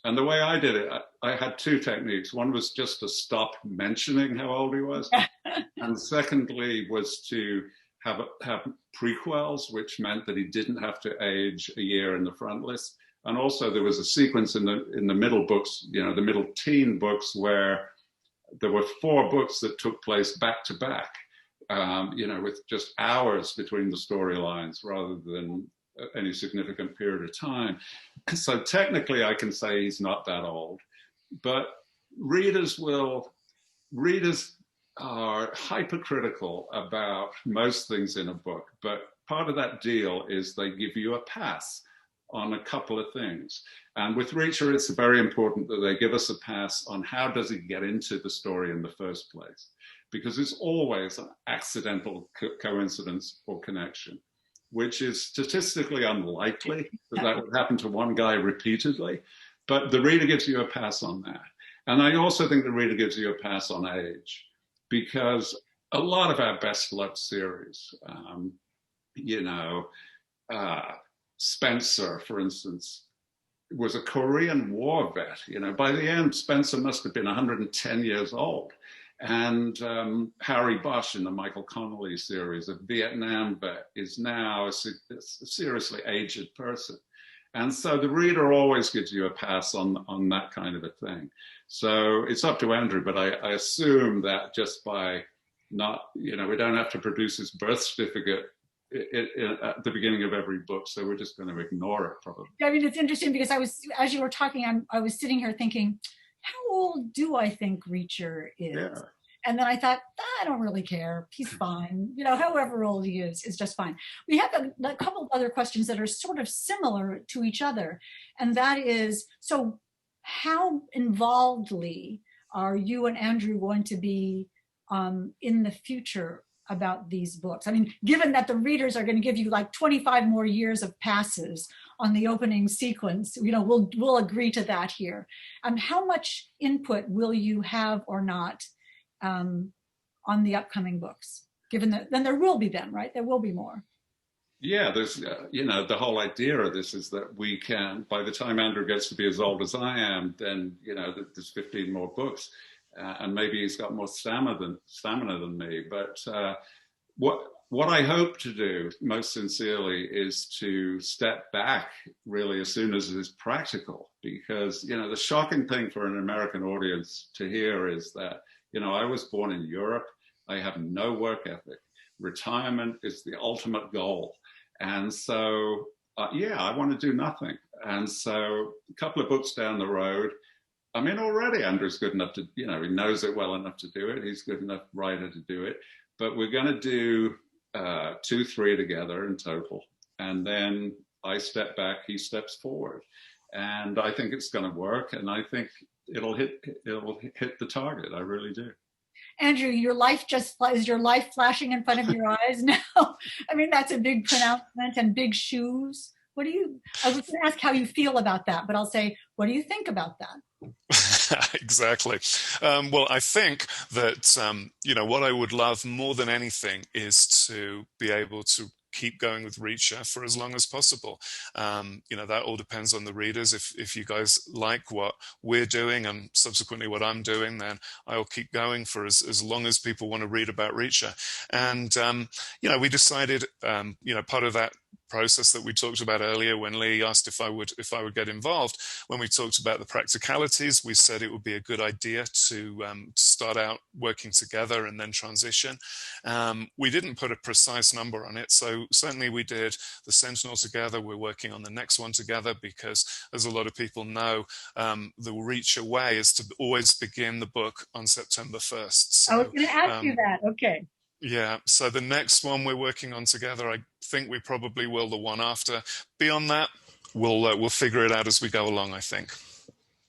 And the way I did it, I had two techniques. One was just to stop mentioning how old he was. And secondly was to have prequels, which meant that he didn't have to age a year in the front list. And also there was a sequence in the middle books, the middle teen books, where there were 4 books that took place back to back, with just hours between the storylines rather than any significant period of time. So technically I can say he's not that old, but readers are hypercritical about most things in a book, but part of that deal is they give you a pass on a couple of things. And with Reacher, it's very important that they give us a pass on how does he get into the story in the first place, because it's always an accidental coincidence or connection, which is statistically unlikely that would happen to one guy repeatedly, but the reader gives you a pass on that. And I also think the reader gives you a pass on age, because a lot of our best-loved series, Spencer, for instance, was a Korean War vet. By the end, Spencer must have been 110 years old. And Harry Bosch in the Michael Connelly series, a Vietnam vet, is now a seriously aged person. And so the reader always gives you a pass on that kind of a thing. So it's up to Andrew, but I assume that just by not, we don't have to produce his birth certificate at the beginning of every book, so we're just going to ignore it probably. I mean, it's interesting because as you were talking, I was sitting here thinking, how old do I think Reacher is? Yeah. And then I thought, I don't really care. He's fine. However old he is just fine. We have a couple of other questions that are sort of similar to each other. And that is, so how involved, Lee, are you and Andrew going to be in the future about these books? I mean, given that the readers are going to give you like 25 more years of passes on the opening sequence, we'll agree to that here. How much input will you have or not on the upcoming books? Given that, then there will be them, right? There will be more. Yeah, there's, the whole idea of this is that we can, by the time Andrew gets to be as old as I am, then, there's 15 more books. And maybe he's got more stamina than me. But what I hope to do most sincerely is to step back really as soon as it is practical, because the shocking thing for an American audience to hear is that I was born in Europe. I have no work ethic. Retirement is the ultimate goal, and so I want to do nothing. And so a couple of books down the road, I mean, already Andrew's good enough to, he knows it well enough to do it. He's good enough writer to do it. But we're going to do 2, 3 together in total. And then I step back, he steps forward. And I think it's going to work. And I think it'll hit the target. I really do. Andrew, is your life flashing in front of your eyes now? I mean, that's a big pronouncement and big shoes. I was going to ask how you feel about that, but I'll say, what do you think about that? Exactly. Well, I think that, what I would love more than anything is to be able to keep going with Reacher for as long as possible. That all depends on the readers. If you guys like what we're doing and subsequently what I'm doing, then I'll keep going for as long as people want to read about Reacher. And, we decided, part of that process that we talked about earlier when Lee asked if I would get involved, when we talked about the practicalities, we said it would be a good idea to start out working together and then transition. We didn't put a precise number on it, so certainly we did the Sentinel together. We're working on the next one together because, as a lot of people know, the Reacher way is to always begin the book on September 1st. So, I was going to ask you that. Okay. Yeah, so the next one we're working on together, I think we probably will the one after. Beyond that, we'll figure it out as we go along, I think.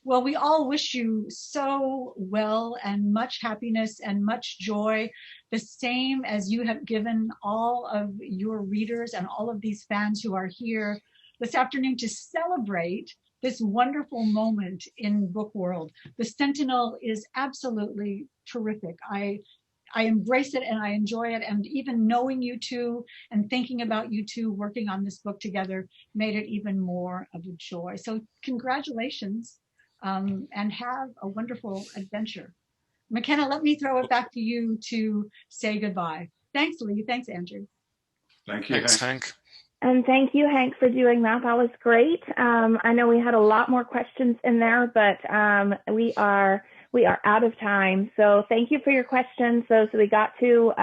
Well, we all wish you so well and much happiness and much joy, the same as you have given all of your readers and all of these fans who are here this afternoon to celebrate this wonderful moment in book world. The Sentinel is absolutely terrific. embrace it and I enjoy it. And even knowing you two and thinking about you two working on this book together made it even more of a joy. So congratulations, and have a wonderful adventure. McKenna, let me throw it back to you to say goodbye. Thanks, Lee. Thanks, Andrew. Thank you. Thanks, Hank. And thank you, Hank, for doing that. That was great. I know we had a lot more questions in there, but we are out of time. So thank you for your questions. Those that we got to,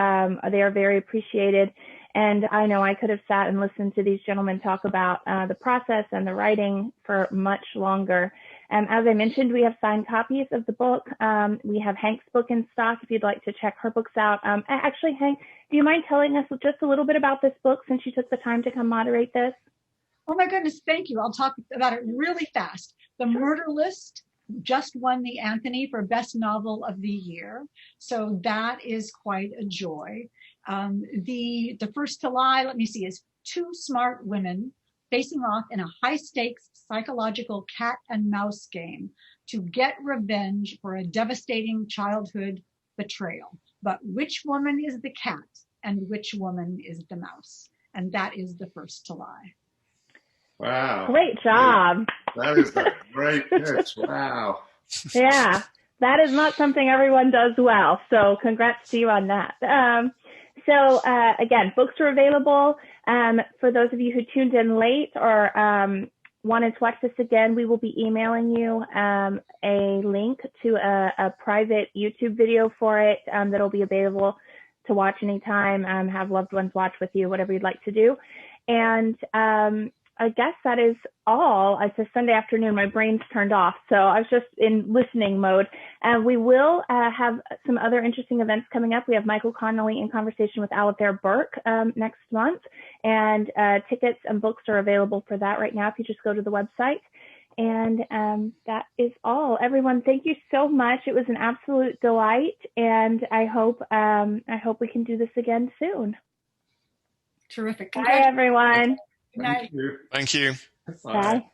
they are very appreciated. And I know I could have sat and listened to these gentlemen talk about the process and the writing for much longer. As I mentioned, we have signed copies of the book. We have Hank's book in stock if you'd like to check her books out. Actually, Hank, do you mind telling us just a little bit about this book since you took the time to come moderate this? Oh my goodness, thank you. I'll talk about it really fast. The Murder List just won the Anthony for Best Novel of the Year. So that is quite a joy. The first to lie, let me see, is two smart women facing off in a high-stakes psychological cat and mouse game to get revenge for a devastating childhood betrayal. But which woman is the cat and which woman is the mouse? And that is the first to lie. Wow. Great job. That is a great pitch. Wow. Yeah, that is not something everyone does well. So congrats to you on that. So again, books are available. For those of you who tuned in late or wanted to watch this again, we will be emailing you a link to a private YouTube video for it that'll be available to watch anytime, have loved ones watch with you, whatever you'd like to do. And I guess that is all. It's a Sunday afternoon. My brain's turned off, so I was just in listening mode. We will have some other interesting events coming up. We have Michael Connelly in conversation with Lee Burke next month, and tickets and books are available for that right now if you just go to the website. And that is all. Everyone, thank you so much. It was an absolute delight, and I hope we can do this again soon. Terrific. Bye, everyone. Good night. Thank you. Thank you. Bye. Bye.